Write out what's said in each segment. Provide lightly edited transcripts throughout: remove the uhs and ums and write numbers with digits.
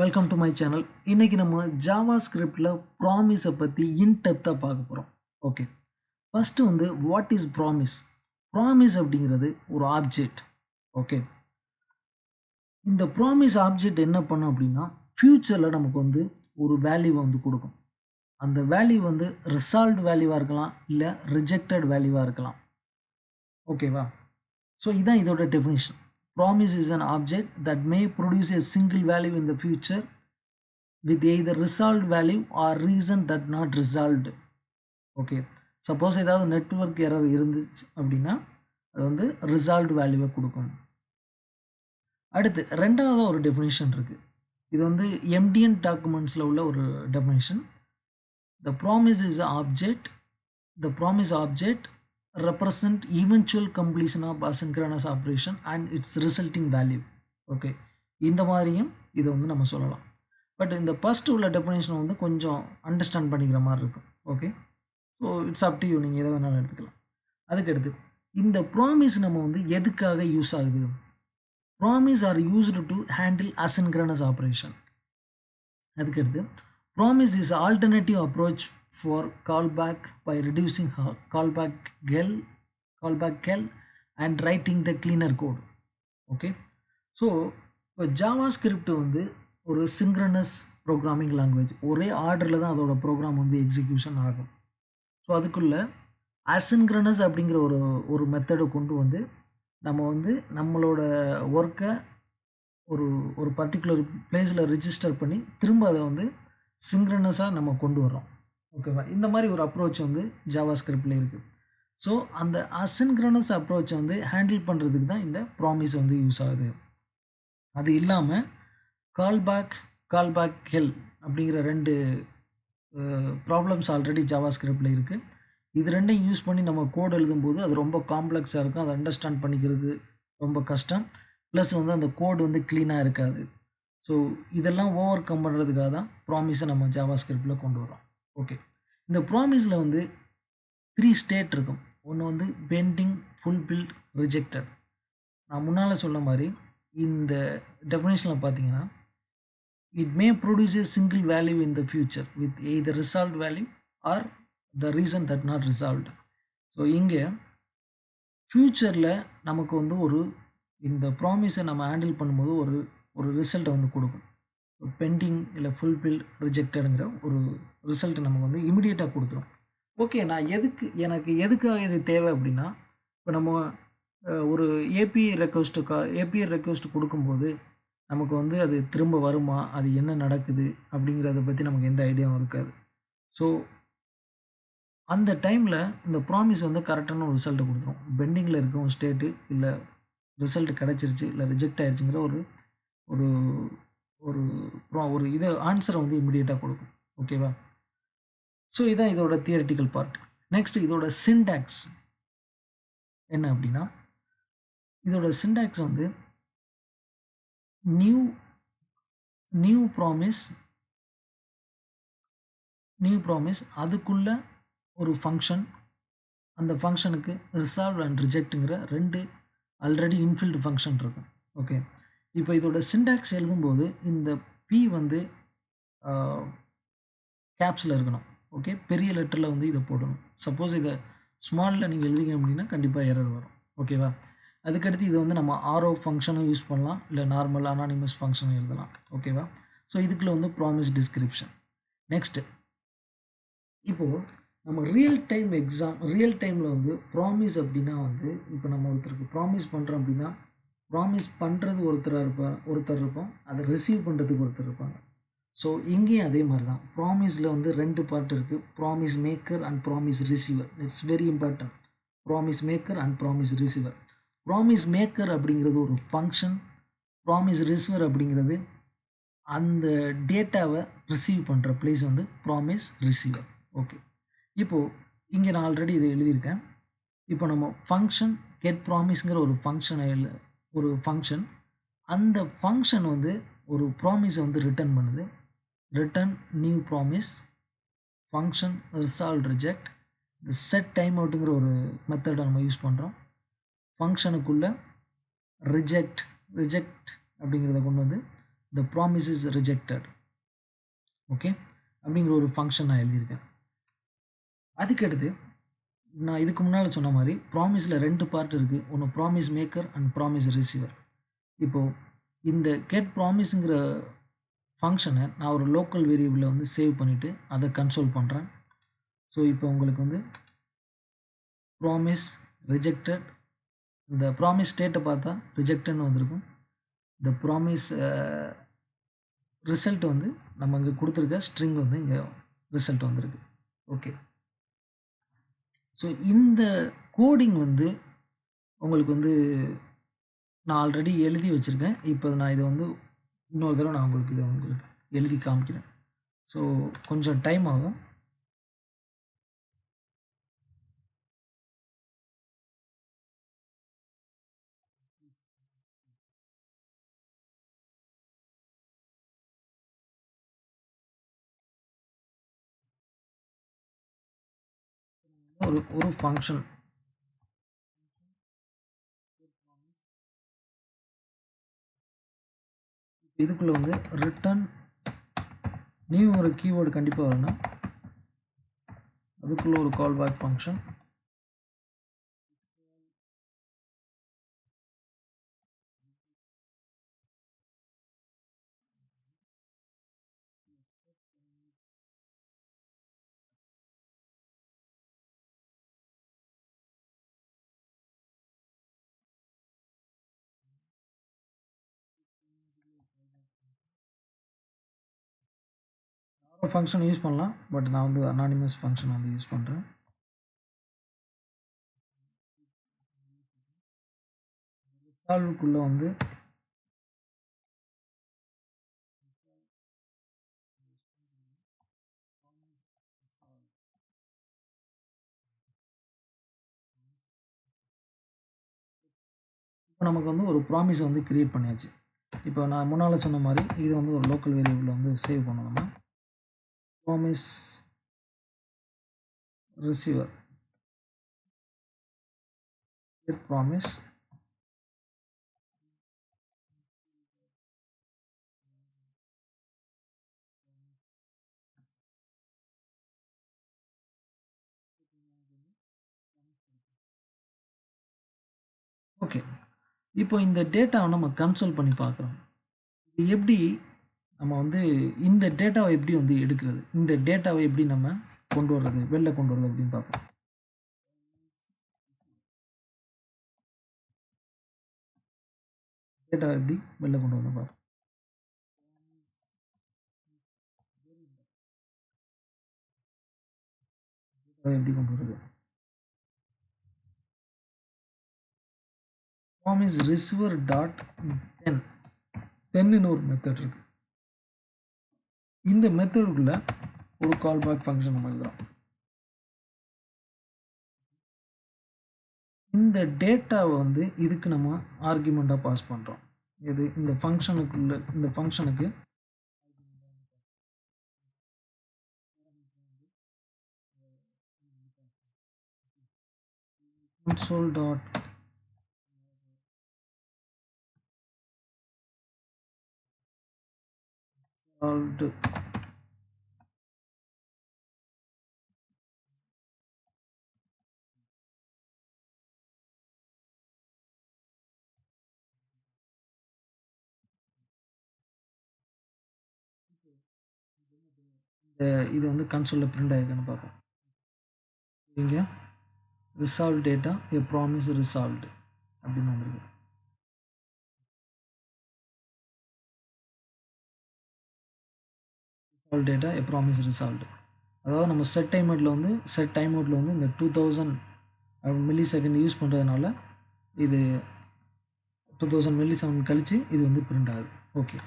Welcome to my channel. இன்னைக்கு நம்ம ஜாவாஸ்கிரிப்டில் ப்ராமிஸை பற்றி இன்டெப்த்தாக பார்க்க போகிறோம். Okay, first what is promise? Promise அப்படிங்கிறது ஒரு ஆப்ஜெக்ட். ஓகே, இந்த ப்ராமிஸ் ஆப்ஜெக்ட் என்ன பண்ணும் அப்படின்னா ஃப்யூச்சரில் நமக்கு ஒரு வேல்யூவை கொடுக்கும். அந்த வேல்யூ ரிசால்வ்ட் வேல்யூவாக இருக்கலாம், இல்லை ரிஜெக்டட் வேல்யூவாக இருக்கலாம். ஓகேவா? ஸோ இதான் இதோட definition. Promise is an object that may produce a single value in the future with either resolved value or reason that not resolved. Okay, suppose ஏதாவது நெட்வொர்க் எரர் இருந்துச்சு அப்படின்னா அது ரிசால்வ்ட் வேல்யூவை கொடுக்கும். அடுத்து ரெண்டாவது ஒரு டெஃபினிஷன் இருக்குது. இது எம்டிஎன் டாக்குமெண்ட்ஸில் உள்ள ஒரு definition. The promise is object the promise object represent eventual completion of asynchronous operation and its resulting value. Okay, இந்த மாதிரியும் இதை நம்ம சொல்லலாம். பட் இந்த ஃபஸ்ட்டு உள்ள டெஃபினேஷனை கொஞ்சம் அண்டர்ஸ்டாண்ட் பண்ணிக்கிற மாதிரி இருக்கும். Okay, so it's up to you, நீங்கள் எதை வேணாலும் எடுத்துக்கலாம். அதுக்கடுத்து இந்த ப்ராமிஸ் நம்ம எதுக்காக யூஸ் ஆகுது? Promise are used to handle asynchronous operation. அதுக்கடுத்து promise is alternative approach for callback by reducing callback hell and writing the cleaner code. Okay, so JavaScript ஒரு synchronous programming language. ஒரே ஆர்டரில் தான் அதோட ப்ரோக்ராம் எக்ஸிக்யூஷன் ஆகும். So அதுக்குள்ள asynchronous அப்படிங்கிற ஒரு மெத்தடை கொண்டு நம்ம நம்மளோட ஒர்க்கை ஒரு பர்டிகுலர் பிளேஸில் ரிஜிஸ்டர் பண்ணி திரும்ப அதை சிங்க்ரனஸாக நம்ம கொண்டு வரோம். ஓகேவா? இந்த மாதிரி ஒரு அப்ரோச் ஜாவாஸ்கிரிப்டில் இருக்குது. ஸோ அந்த அசின்க்ரனஸ் அப்ரோச்சை ஹேண்டில் பண்ணுறதுக்கு தான் இந்த ப்ராமிஸ் யூஸ் ஆகுது. அது இல்லாமல் கால்பேக் ஹெல் அப்படிங்கிற ரெண்டு ப்ராப்ளம்ஸ் ஆல்ரெடி ஜாவாஸ்கிரிப்டில் இருக்குது. இது ரெண்டையும் யூஸ் பண்ணி நம்ம கோட் எழுதும்போது அது ரொம்ப காம்ப்ளெக்ஸாக இருக்கும். அதை அண்டர்ஸ்டாண்ட் பண்ணிக்கிறது ரொம்ப கஷ்டம். ப்ளஸ் அந்த கோட் க்ளீனாக இருக்காது. ஸோ இதெல்லாம் ஓவர் கம் பண்ணுறதுக்காக தான் ப்ராமிஸை நம்ம ஜாவாஸ்கிரிப்டில் கொண்டு வரோம். ஓகே, இந்த ப்ராமிஸில் 3 ஸ்டேட் இருக்கும். ஒன்று பெண்டிங், ஃபுல்ஃபில்ட், ரிஜெக்டட். நான் முன்னால் சொன்ன மாதிரி இந்த டெஃபினேஷனில் பார்த்தீங்கன்னா it may produce A single value in the future with either resolved value or the reason that not resolved. So இங்கே ஃப்யூச்சரில் நமக்கு இந்த ப்ராமிஸை நம்ம ஹேண்டில் பண்ணும்போது ஒரு ரிசல்ட்டை கொடுக்கும். பெண்டிங் இல்லை ஃபுல்ஃபில் ரிஜெக்டடுங்கிற ஒரு ரிசல்ட் நமக்கு இமிடியேட்டாக கொடுத்துரும். ஓகே, எனக்கு எதுக்காக இது தேவை அப்படின்னா, இப்போ நம்ம ஒரு ஏபிஐ ரெக்வஸ்ட் கொடுக்கும்போது நமக்கு அது திரும்ப வருமா, அது என்ன நடக்குது அப்படிங்கிறத பற்றி நமக்கு எந்த ஐடியாவும் இருக்காது. ஸோ அந்த டைமில் இந்த ப்ராமிஸ் கரெக்டான ஒரு ரிசல்ட்டை கொடுத்துரும். பெண்டிங்கில் இருக்கும் ஸ்டேட்டு இல்லை ரிசல்ட் கிடச்சிருச்சு இல்லை ரிஜெக்ட் ஆயிடுச்சுங்கிற ஒரு ஒரு இது ஆன்சரை இமிடியேட்டாக கொடுக்கும். ஓகேவா? ஸோ இதான் இதோட தியரிட்டிக்கல் பார்ட். நெக்ஸ்ட் இதோட சின்டாக்ஸ் என்ன அப்படின்னா, இதோட சின்டாக்ஸ் நியூ ப்ராமிஸ் அதுக்குள்ள ஒரு ஃபங்க்ஷன், அந்த ஃபங்க்ஷனுக்கு ரிசால்வ் அண்ட் ரிஜெக்ட்டுங்கிற 2 ஆல்ரெடி இன்ஃபில்டு ஃபங்க்ஷன் இருக்கும். ஓகே, இப்போ இதோட சின்டாக்ஸ் எழுதும்போது இந்த பி கேப்ஸில் இருக்கணும். ஓகே, பெரிய லெட்டரில் இதை போடணும். சப்போஸ் இதை ஸ்மாலில் நீங்கள் எழுதிங்க அப்படின்னா கண்டிப்பாக எரர் வரும். ஓகேவா? அதுக்கடுத்து இது நம்ம ஆரோ ஃபங்க்ஷனும் யூஸ் பண்ணலாம், இல்லை நார்மல் அனானிமஸ் ஃபங்க்ஷனும் எழுதலாம். ஓகேவா? ஸோ இதுக்குள்ள ப்ராமிஸ் டிஸ்கிரிப்ஷன். நெக்ஸ்ட்டு இப்போது நம்ம ரியல் டைமில் ப்ராமிஸ் அப்படின்னா இப்போ நம்ம ஒருத்தருக்கு ப்ராமிஸ் பண்ணுறோம் அப்படின்னா, ப்ராமிஸ் பண்ணுறது ஒருத்தர் இருப்போம், அதை ரிசீவ் பண்ணுறதுக்கு ஒருத்தர் இருப்பாங்க. ஸோ இங்கேயும் அதே மாதிரி தான். ப்ராமிஸில் 2 பார்ட் இருக்குது, promise maker and promise receiver. It's very important. Promise maker and promise receiver. Promise maker அப்படிங்கிறது ஒரு ஃபங்க்ஷன், ப்ராமிஸ் ரிசீவர் அப்படிங்கிறது அந்த டேட்டாவை ரிசீவ் பண்ணுற பிளேஸ் ப்ராமிஸ் ரிசீவர். ஓகே, இப்போது இங்கே நான் ஆல்ரெடி இதை எழுதியிருக்கேன். இப்போ நம்ம ஃபங்க்ஷன் கெட் ப்ராமிஸ்ங்கிற ஒரு ஃபங்க்ஷன் அந்த ஃபங்க்ஷன் ஒரு ப்ராமிஸை ரிட்டர்ன் பண்ணுது. Return new promise function resolve reject. இந்த செட் டைம் அவுட்டுங்கிற ஒரு மெத்தடை நம்ம யூஸ் பண்ணுறோம். ஃபங்க்ஷனுக்குள்ளே ரிஜெக்ட் அப்படிங்கிறத கொண்டு the promise is rejected. Okay, அப்படிங்கிற ஒரு ஃபங்க்ஷன் நான் எழுதியிருக்கேன். அதுக்கடுத்து நான் இதுக்கு முன்னால் சொன்ன மாதிரி ப்ராமிஸில் 2 பார்ட் இருக்குது. ஒன்று promise maker and promise receiver. இப்போது இந்த கெட் ப்ராமிஸுங்கிற ஃபங்க்ஷனை நான் ஒரு லோக்கல் வேரியபிளில் வந்து சேவ் பண்ணிவிட்டு அதை கன்சோல் பண்ணுறேன். ஸோ இப்போ உங்களுக்கு வந்து ப்ராமிஸ் ரிஜெக்டட், இந்த ப்ராமிஸ் ஸ்டேட்டை பார்த்தா ரிஜெக்டட்னு வந்திருக்கும். இந்த ப்ராமிஸ் ரிசல்ட் வந்து நம்ம இங்கே கொடுத்துருக்க ஸ்ட்ரிங் வந்து இங்கே ரிசல்ட் வந்திருக்கு. ஓகே, ஸோ இந்த கோடிங் வந்து உங்களுக்கு வந்து நான் ஆல்ரெடி எழுதி வச்சுருக்கேன். இப்போ நான் இதை வந்து இன்னொரு தடவை நான் உங்களுக்கு எழுதி காமிக்கிறேன். ஸோ கொஞ்சம் டைம் ஆகும். ஒரு ஃபங்க்ஷன் இதுக்குள்ளே வந்து ரிட்டர்ன் நியூ ஒரு கீவேர்டு கண்டிப்பாக வரணும். அதுக்குள்ளே ஒரு call back function, function use பண்ணலாம். பட் நான் வந்து அனானிமஸ் ஃபங்க்ஷன் வந்து யூஸ் பண்ணுறேன். ரிசால்வுக்குள்ளே வந்து இப்போ நமக்கு வந்து ஒரு ப்ராமிஸ் வந்து கிரியேட் பண்ணியாச்சு. இப்போ நான் முன்னால் சொன்ன மாதிரி இது வந்து ஒரு லோக்கல் வேரியபிளில் வந்து சேவ் பண்ணணும்னா promise receiver get promise okay. இப்போ இந்த டேட்டாவை நம்ம கன்சோல் பண்ணி பார்க்குறோம். இது எப்படி நம்ம வந்து இந்த டேட்டாவை எப்படி வந்து எடுக்கிறது, இந்த டேட்டாவை எப்படி நம்ம கொண்டு வர்றது, வெளில கொண்டு வர்றது அப்படின்னு பார்ப்போம். டேட்டாவை எப்படி வெளில கொண்டு வந்து பார்ப்போம். எப்படி கொண்டு வருது, ப்ராமிஸ் ரிசீவர் டாட் தென்னு ஒரு மெத்தட் இருக்கு. இந்த மெத்தடுக்குள்ள ஒரு கால் பேக் ஃபங்க்ஷன் நம்ம எழுதுறோம். இந்த டேட்டாவை வந்து இதுக்கு நம்ம ஆர்குமெண்ட்டாக பாஸ் பண்ணுறோம். இது இந்த ஃபங்க்ஷனுக்குள்ள இந்த ஃபங்க்ஷனுக்கு console dot solved இது வந்து கன்சோலில் பிரிண்ட் ஆகிருக்குன்னு பார்ப்போம். இங்கே ரிசால்வ் டேட்டா ஏ ப்ராமிஸ் ரிசால்வ்டு அப்படின்னு வந்துருக்கு. ரிசால்வ் டேட்டா ஏ ப்ராமிஸ் ரிசால்வ்டு, அதாவது நம்ம செட் டைம் மோட்டில் வந்து இந்த 2000 மில்லி செகண்ட் யூஸ் பண்ணுறதுனால இது 2000 மில்லி செகண்ட் கழித்து இது வந்து பிரிண்ட் ஆகுது. ஓகே,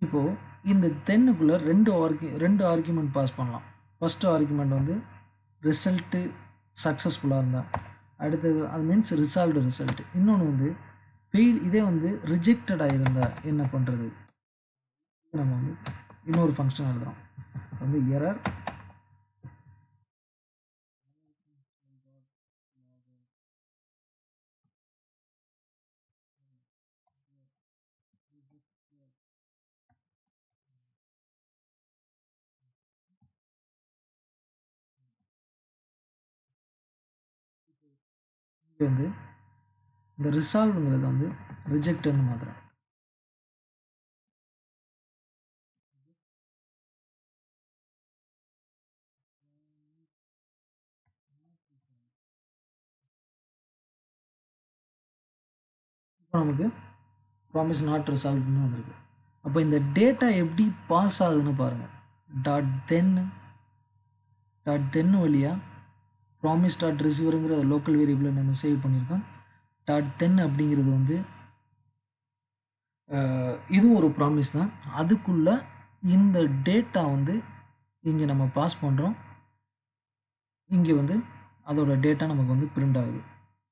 இப்போது இந்த தென்னுக்குள்ளே ரெண்டு ஆர்குமெண்ட் பாஸ் பண்ணலாம். ஃபஸ்ட்டு ஆர்குமெண்ட் வந்து ரிசல்ட்டு சக்ஸஸ்ஃபுல்லாக இருந்தால், அடுத்தது அது மீன்ஸ் ரிசால்வ்டு ரிசல்ட். இன்னொன்று வந்து இதே வந்து ரிஜெக்டடாக இருந்தால் என்ன பண்ணுறது, நம்ம வந்து இன்னொரு ஃபங்க்ஷன் எழுதுகிறோம். வந்து எரர் இது வந்து இந்த ரிசால்வ்ங்கிறது வந்து ரிஜெக்ட்னு மாத்திரம். இப்போ நமக்கு ப்ராமிஸ் நாட் ரிசால்வ்னு வந்திருக்கு. அப்போ இந்த டேட்டா எப்படி பாஸ் ஆகுதுன்னு பாருங்கள். டாட் தென் வழியாக ப்ராமிஸ் டாட் ரிசீவருங்கிற லோக்கல் வேரியபிளை நம்ம சேவ் பண்ணியிருக்கோம். டாட் 10 அப்படிங்கிறது வந்து இதுவும் ஒரு ப்ராமிஸ் தான். அதுக்குள்ளே இந்த டேட்டா வந்து இங்கே நம்ம பாஸ் பண்ணுறோம். இங்கே வந்து அதோட டேட்டா நமக்கு வந்து பிரிண்ட் ஆகுது.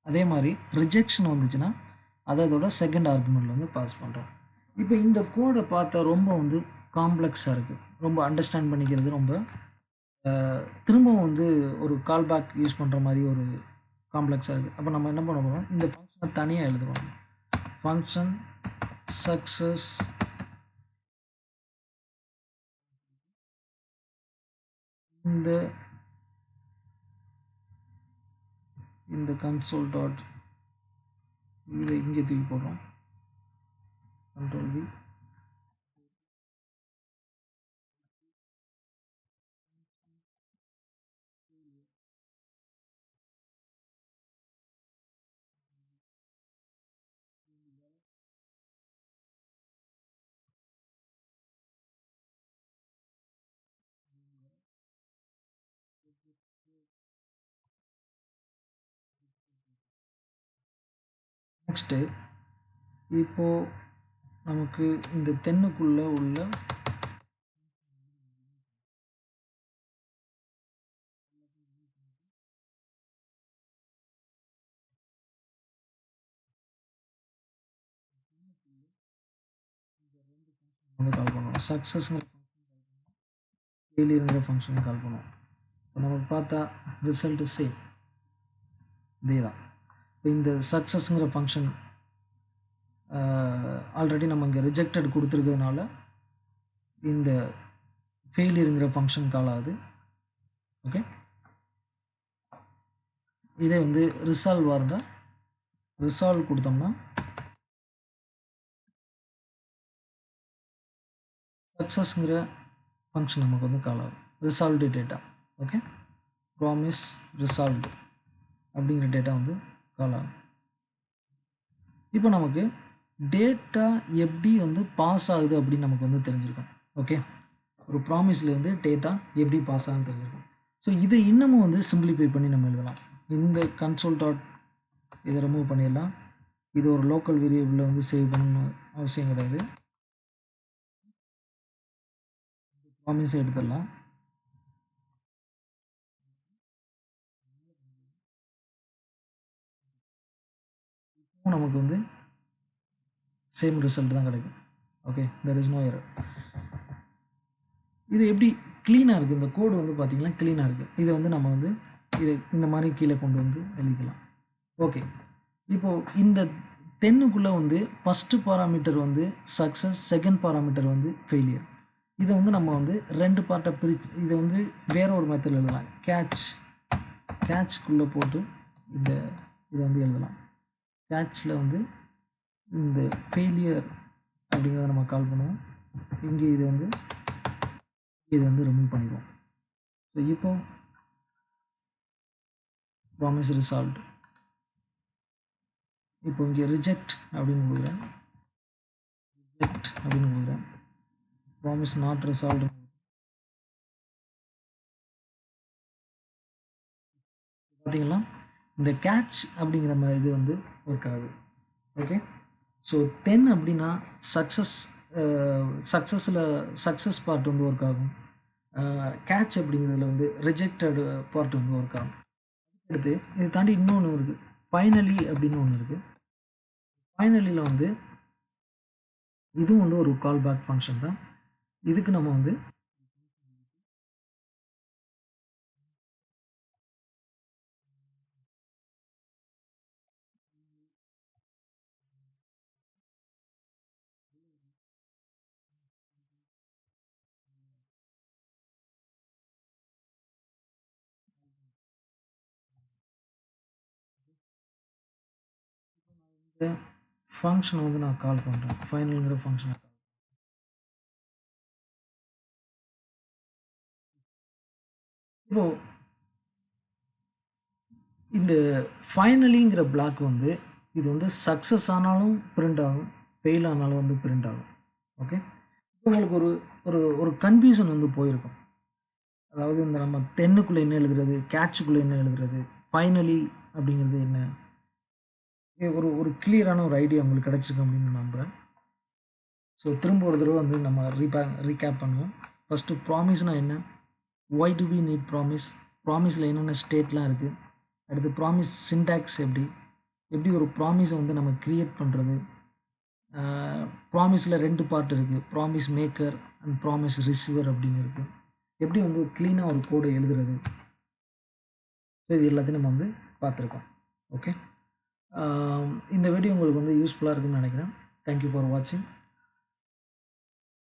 அதே மாதிரி ரிஜெக்ஷன் வந்துச்சுன்னா அதோட செகண்ட் ஆர்குமெண்ட்டில் வந்து பாஸ் பண்ணுறோம். இப்போ இந்த கோடை பார்த்தா ரொம்ப வந்து காம்ப்ளெக்ஸாக இருக்குது. ரொம்ப அண்டர்ஸ்டாண்ட் பண்ணிக்கிறது ரொம்ப திரும்பவும் வந்து ஒரு கால் பேக் யூஸ் பண்ணுற மாதிரி ஒரு காம்ப்ளெக்ஸாக இருக்குது. அப்போ நம்ம என்ன பண்ண போகிறோம், இந்த ஃபங்க்ஷனை தனியாக எழுதுவோம். ஃபங்க்ஷன் சக்ஸஸ் இந்த கன்சோல் டாட் இதை இங்கே தூக்கி போடுறோம். Control V. நெக்ஸ்ட்டு இப்போது நமக்கு இந்த தென்னுக்குள்ளே உள்ள வந்து கால் பண்ணுவோம். சக்ஸஸ்ங்கிற ஃபெயிலியருங்கிற ஃபங்க்ஷனை கால் பண்ணுவோம். இப்போ நமக்கு பார்த்தா ரிசல்ட்டு சேம் இதே தான். இப்போ இந்த சக்ஸஸ்ங்கிற ஃபங்க்ஷன் ஆல்ரெடி நம்ம இங்கே ரிஜெக்டட் கொடுத்துருக்கிறதுனால இந்த ஃபெயிலியருங்கிற ஃபங்க்ஷன் கால் ஆகுது. ஓகே, இதே வந்து ரிசால்வாக இருந்தால் ரிசால்வ் கொடுத்தோம்னா சக்ஸஸ்ங்கிற ஃபங்க்ஷன் நமக்கு வந்து கால் ஆகும். Resolved data. Okay, promise resolved அப்படிங்கிற டேட்டா வந்து கால் ஆகும். இப்போ நமக்கு டேட்டா எப்படி வந்து பாஸ் ஆகுது அப்படின்னு நமக்கு வந்து தெரிஞ்சிருக்கும். ஓகே, ஒரு ப்ராமிஸ்லேருந்து டேட்டா எப்படி பாஸ் ஆகுதுன்னு தெரிஞ்சிருக்கும். ஸோ இதை இன்னமும் வந்து சிம்பிளிஃபை பண்ணி நம்ம எழுதலாம். இந்த கன்சோல் டாட் இதை ரிமூவ் பண்ணிடலாம். இது ஒரு லோக்கல் வேரியபிளில் வந்து சேவ் பண்ணணும் அவசியம் கிடையாது. ப்ராமிஸ் எடுத்துடலாம். நமக்கு வந்து சேம் ரிசல்ட் தான் கிடைக்கும். Okay, there is no error. இது எப்படி க்ளீனாக இருக்குது, இந்த கோடு வந்து பார்த்திங்கன்னா க்ளீனாக இருக்குது. இதை வந்து நம்ம வந்து இதை இந்த மாதிரி கீழே கொண்டு வந்து எழுதிக்கலாம். ஓகே, இப்போது இந்த தென்னுக்குள்ளே வந்து ஃபஸ்ட்டு பாராமீட்டர் வந்து சக்ஸஸ், செகண்ட் பாராமீட்டர் வந்து ஃபெயிலியர். இதை வந்து நம்ம வந்து ரெண்டு பார்ட்டாக பிரித்து இதை வந்து வேறு ஒரு மெத்தடில் எழுதலாம். கேட்ச்க்குள்ளே போட்டு இதை வந்து எழுதலாம். கேட்ச்சில் வந்து இந்த ஃபெயிலியர் அப்படிங்கிறத நம்ம கால் பண்ணுவோம். இங்கே இது வந்து ரிமூவ் பண்ணிடுவோம். ஸோ இப்போ ப்ராமிஸ் ரிசால்வ்டு. இப்போ இங்கே ரிஜெக்ட் அப்படின்னு கொடுக்குறேன். Promise not resolved. பார்த்தீங்களா, இந்த கேட்ச் அப்படிங்கிற மாதிரி இது வந்து ஒர்க் ஆகுது. ஓகே, ஸோ 10 அப்படின்னா சக்ஸஸ் பார்ட் வந்து ஒர்க் ஆகும். கேட்ச் அப்படிங்கிறதுல வந்து ரிஜெக்டட் பார்ட் வந்து ஒர்க் ஆகும். அடுத்து இதை தாண்டி இன்னொன்று இருக்குது, ஃபைனலி அப்படின்னு ஒன்று இருக்குது. ஃபைனலியில் வந்து இதுவும் வந்து ஒரு கால் பேக் ஃபங்க்ஷன் தான். இதுக்கு நம்ம வந்து ஃபங்க்ஷனை வந்து நான் கால் பண்ணுறேன். ஃபைனல்ங்கிற ஃபங்க்ஷனை. இப்போ இந்த ஃபைனலிங்கிற பிளாக் வந்து இது வந்து சக்ஸஸ் ஆனாலும் பிரிண்ட் ஆகும், ஃபெயில் ஆனாலும் வந்து பிரிண்ட் ஆகும். ஓகே, உங்களுக்கு ஒரு ஒரு ஒரு கன்ஃபியூஷன் வந்து போயிருக்கும். அதாவது இந்த நம்ம 10க்குள்ளே என்ன எழுதுறது, கேட்சுக்குள்ளே என்ன எழுதுறது, ஃபைனலி அப்படிங்கிறது என்ன, ஒரு ஒரு கிளியரான ஒரு ஐடியா உங்களுக்கு கிடச்சிருக்கு அப்படின்னு நான் நம்புகிறேன். ஸோ திரும்ப ஒரு தடவை வந்து நம்ம ரீகேப் பண்ணுவோம். ஃபஸ்ட்டு ப்ராமிஸ்னால் என்ன, why do we need promise, ப்ராமிஸில் என்னென்ன ஸ்டேட்லாம் இருக்குது, அடுத்து ப்ராமிஸ் சின்டாக்ஸ் எப்படி ஒரு ப்ராமிஸை வந்து நம்ம க்ரியேட் பண்ணுறது, ப்ராமிஸில் 2 பார்ட் இருக்குது, promise maker and promise receiver அப்படின்னு இருக்குது, எப்படி வந்து க்ளீனாக ஒரு கோடை எழுதுறது. ஸோ இது எல்லாத்தையும் நம்ம வந்து பார்த்துருக்கோம். ஓகே, இந்த வீடியோ உங்களுக்கு வந்து யூஸ்ஃபுல்லாக இருக்குன்னு நினைக்கிறேன். தேங்க்யூ ஃபார் வாட்சிங்.